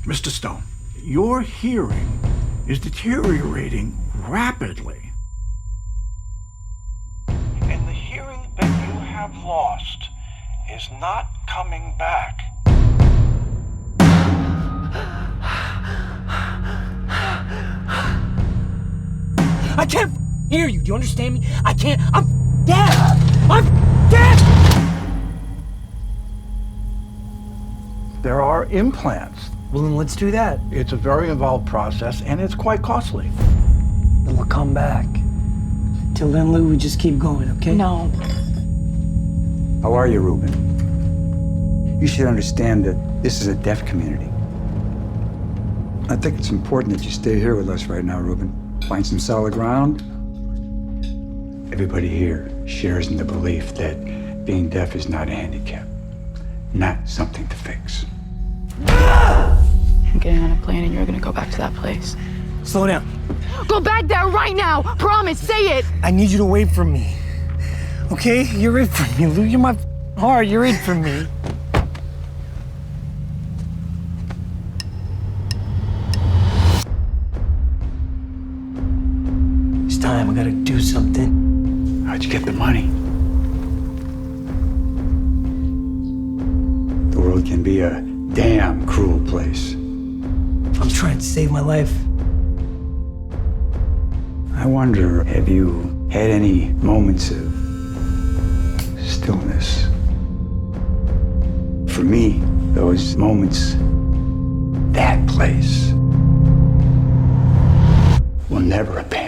Mr. Stone, your hearing is deteriorating rapidly. And the hearing that you have lost is not coming back. I can't hear you. Do you understand me? I can't. I'm deaf. I'm deaf. There are implants. Well, then let's do that. It's a very involved process, and it's quite costly. Then we'll come back. Till then, Lou, we just keep going, okay? No. How are you, Ruben? You should understand that this is a deaf community. I think it's important that you stay here with us right now, Ruben. Find some solid ground. Everybody here shares in the belief that being deaf is not a handicap, not something to fix. I'm getting on a plane and you're gonna go back to that place. Slow down. Go back there right now! Promise, say it! I need you to wait for me. Okay? You're it for me, Lou. You're my heart. You're it for me. It's time. I gotta do something. How'd you get the money? The world can be a damn cruel place. I'm trying to save my life. I wonder, have you had any moments of stillness? For me, those moments, that place, will never abandon.